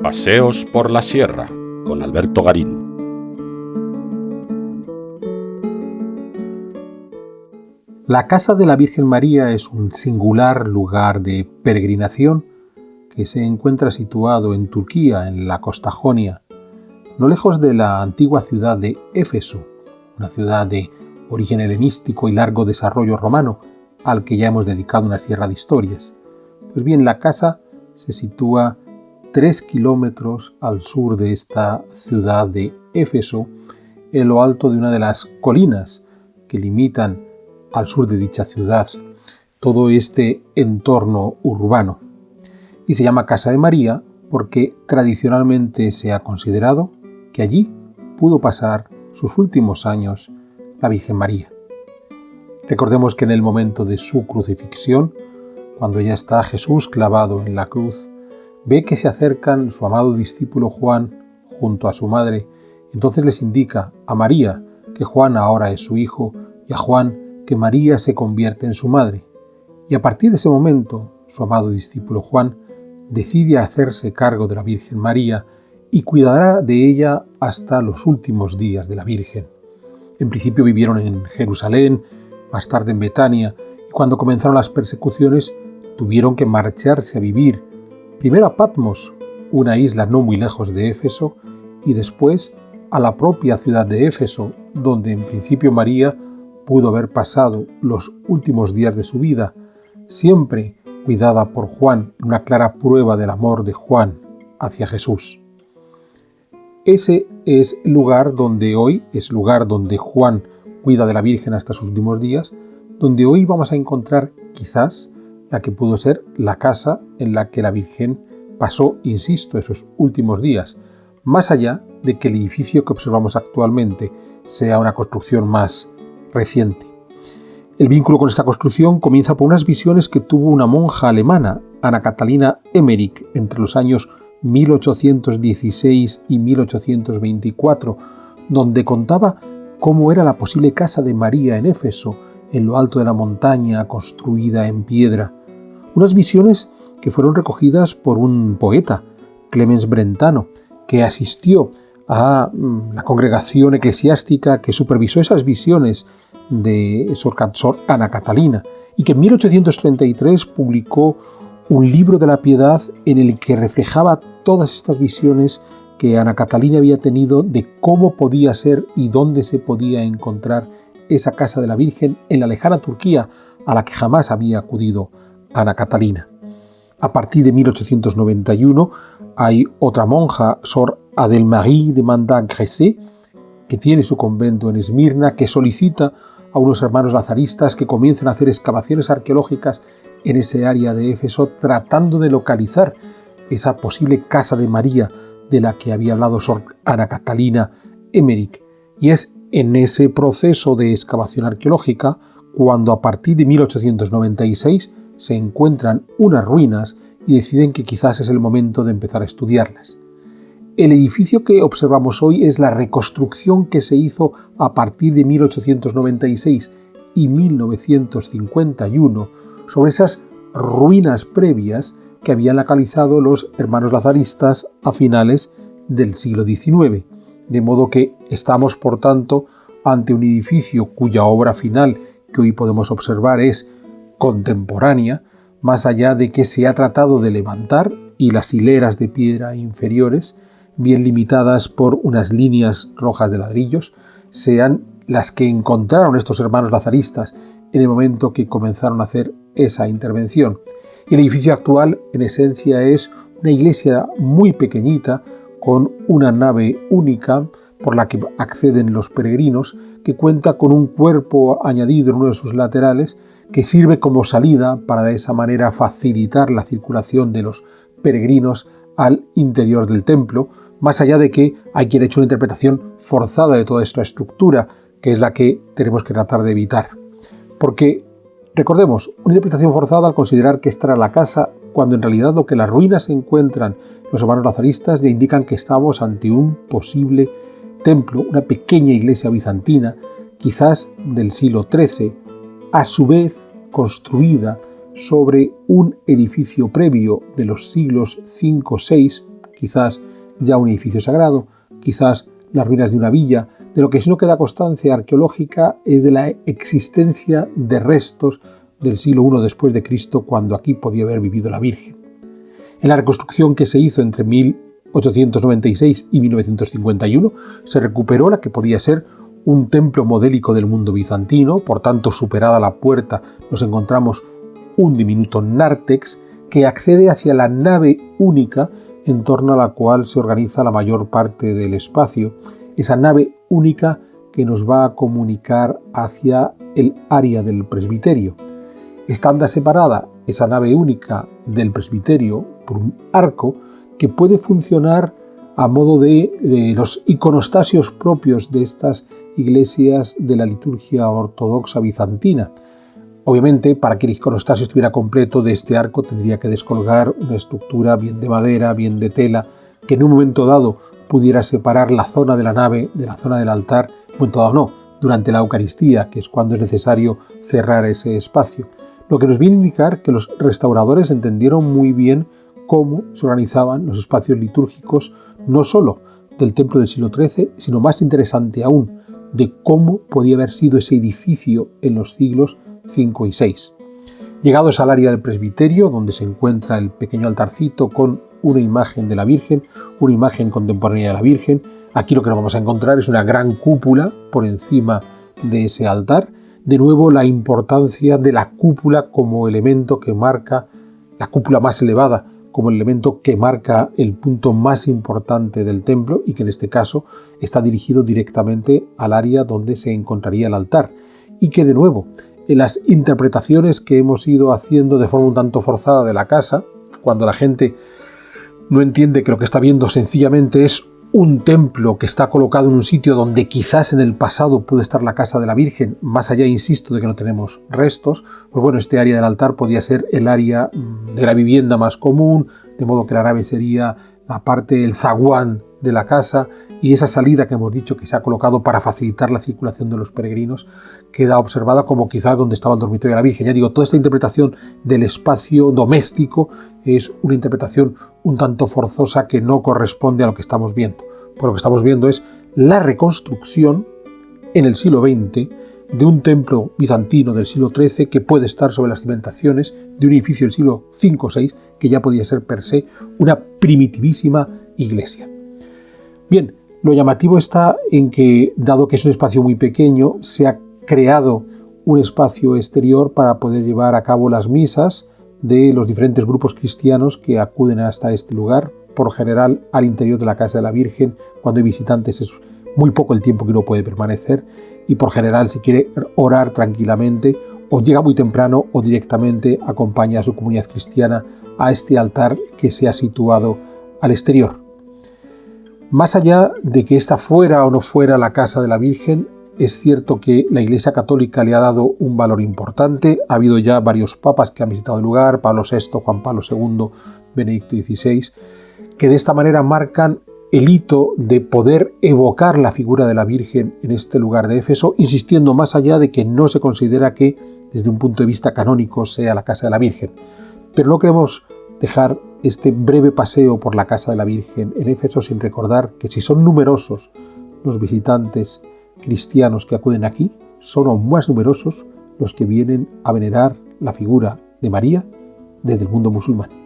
Paseos por la Sierra con Alberto Garín. La Casa de la Virgen María es un singular lugar de peregrinación que se encuentra situado en Turquía, en la costa jonia, no lejos de la antigua ciudad de Éfeso, una ciudad de origen helenístico y largo desarrollo romano, al que ya hemos dedicado una sierra de historias. Pues bien, la casa se sitúa 3 kilómetros al sur de esta ciudad de Éfeso, en lo alto de una de las colinas que limitan al sur de dicha ciudad todo este entorno urbano. Y se llama Casa de María porque tradicionalmente se ha considerado que allí pudo pasar sus últimos años la Virgen María. Recordemos que en el momento de su crucifixión, cuando ya está Jesús clavado en la cruz, ve que se acercan su amado discípulo Juan junto a su madre. Entonces les indica a María que Juan ahora es su hijo y a Juan que María se convierte en su madre. Y a partir de ese momento, su amado discípulo Juan decide hacerse cargo de la Virgen María y cuidará de ella hasta los últimos días de la Virgen. En principio vivieron en Jerusalén, más tarde en Betania, y cuando comenzaron las persecuciones tuvieron que marcharse a vivir primero a Patmos, una isla no muy lejos de Éfeso, y después a la propia ciudad de Éfeso, donde en principio María pudo haber pasado los últimos días de su vida, siempre cuidada por Juan, una clara prueba del amor de Juan hacia Jesús. Ese es el lugar donde hoy, es lugar donde Juan cuida de la Virgen hasta sus últimos días, donde hoy vamos a encontrar quizás la que pudo ser la casa en la que la Virgen pasó, insisto, esos últimos días, más allá de que el edificio que observamos actualmente sea una construcción más reciente. El vínculo con esta construcción comienza por unas visiones que tuvo una monja alemana, Ana Catalina Emmerich, entre los años 1816 y 1824, donde contaba cómo era la posible casa de María en Éfeso, en lo alto de la montaña construida en piedra. Unas visiones que fueron recogidas por un poeta, Clemens Brentano, que asistió a la congregación eclesiástica que supervisó esas visiones de Sor Ana Catalina y que en 1833 publicó un libro de la piedad en el que reflejaba todas estas visiones que Ana Catalina había tenido de cómo podía ser y dónde se podía encontrar esa casa de la Virgen en la lejana Turquía a la que jamás había acudido Ana Catalina. A partir de 1891 hay otra monja, Sor Adelmarie de Mandat-Gressé, que tiene su convento en Esmirna, que solicita a unos hermanos lazaristas que comiencen a hacer excavaciones arqueológicas en ese área de Éfeso, tratando de localizar esa posible casa de María de la que había hablado Sor Ana Catalina Emmerich. Y es en ese proceso de excavación arqueológica cuando a partir de 1896 se encuentran unas ruinas y deciden que quizás es el momento de empezar a estudiarlas. El edificio que observamos hoy es la reconstrucción que se hizo a partir de 1896 y 1951 sobre esas ruinas previas que habían localizado los hermanos lazaristas a finales del siglo XIX. De modo que estamos, por tanto, ante un edificio cuya obra final que hoy podemos observar es contemporánea, más allá de que se ha tratado de levantar y las hileras de piedra inferiores, bien limitadas por unas líneas rojas de ladrillos, sean las que encontraron estos hermanos lazaristas en el momento que comenzaron a hacer esa intervención. Y el edificio actual, en esencia, es una iglesia muy pequeñita con una nave única por la que acceden los peregrinos, que cuenta con un cuerpo añadido en uno de sus laterales que sirve como salida para de esa manera facilitar la circulación de los peregrinos al interior del templo, más allá de que hay quien ha hecho una interpretación forzada de toda esta estructura, que es la que tenemos que tratar de evitar. Porque, recordemos, una interpretación forzada al considerar que esta era la casa, cuando en realidad lo que las ruinas encuentran los hermanos lazaristas ya indican que estamos ante un posible templo, una pequeña iglesia bizantina, quizás del siglo XIII, a su vez construida sobre un edificio previo de los siglos V-VI, quizás ya un edificio sagrado, quizás las ruinas de una villa. De lo que sí no queda constancia arqueológica es de la existencia de restos del siglo I después de Cristo, cuando aquí podía haber vivido la Virgen. En la reconstrucción que se hizo entre 1896 y 1951 se recuperó la que podía ser un templo modélico del mundo bizantino. Por tanto, superada la puerta, nos encontramos un diminuto nártex que accede hacia la nave única en torno a la cual se organiza la mayor parte del espacio, esa nave única que nos va a comunicar hacia el área del presbiterio. Estando separada esa nave única del presbiterio por un arco que puede funcionar a modo de los iconostasios propios de estas iglesias de la liturgia ortodoxa bizantina. Obviamente, para que el iconostasio estuviera completo, de este arco tendría que descolgar una estructura bien de madera, bien de tela, que en un momento dado pudiera separar la zona de la nave de la zona del altar. En un momento dado no, durante la Eucaristía, que es cuando es necesario cerrar ese espacio. Lo que nos viene a indicar que los restauradores entendieron muy bien cómo se organizaban los espacios litúrgicos, no solo del templo del siglo XIII, sino más interesante aún, de cómo podía haber sido ese edificio en los siglos V y VI. Llegados al área del presbiterio, donde se encuentra el pequeño altarcito con una imagen de la Virgen, una imagen contemporánea de la Virgen, aquí lo que nos vamos a encontrar es una gran cúpula por encima de ese altar. De nuevo, la importancia de la cúpula como elemento que marca, la cúpula más elevada, como el elemento que marca el punto más importante del templo y que en este caso está dirigido directamente al área donde se encontraría el altar. Y que de nuevo, en las interpretaciones que hemos ido haciendo de forma un tanto forzada de la casa, cuando la gente no entiende que lo que está viendo sencillamente es un templo que está colocado en un sitio donde quizás en el pasado pudo estar la casa de la Virgen, más allá, insisto, de que no tenemos restos, pues bueno, este área del altar podía ser el área de la vivienda más común, de modo que la nave sería la parte, el zaguán de la casa, y esa salida que hemos dicho que se ha colocado para facilitar la circulación de los peregrinos queda observada como quizás donde estaba el dormitorio de la Virgen. Ya digo, toda esta interpretación del espacio doméstico es una interpretación un tanto forzosa que no corresponde a lo que estamos viendo. Pues lo que estamos viendo es la reconstrucción en el siglo XX de un templo bizantino del siglo XIII que puede estar sobre las cimentaciones de un edificio del siglo V o VI que ya podía ser per se una primitivísima iglesia. Bien, lo llamativo está en que, dado que es un espacio muy pequeño, se ha creado un espacio exterior para poder llevar a cabo las misas de los diferentes grupos cristianos que acuden hasta este lugar. Por general, al interior de la casa de la Virgen, cuando hay visitantes es muy poco el tiempo que uno puede permanecer, y por general, si quiere orar tranquilamente, o llega muy temprano o directamente acompaña a su comunidad cristiana a este altar que se ha situado al exterior. Más allá de que esta fuera o no fuera la casa de la Virgen, es cierto que la Iglesia Católica le ha dado un valor importante. Ha habido ya varios papas que han visitado el lugar, Pablo VI, Juan Pablo II, Benedicto XVI, que de esta manera marcan el hito de poder evocar la figura de la Virgen en este lugar de Éfeso, insistiendo más allá de que no se considera que, desde un punto de vista canónico, sea la casa de la Virgen. Pero no queremos dejar este breve paseo por la casa de la Virgen en Éfeso sin recordar que si son numerosos los visitantes cristianos que acuden aquí, son aún más numerosos los que vienen a venerar la figura de María desde el mundo musulmán.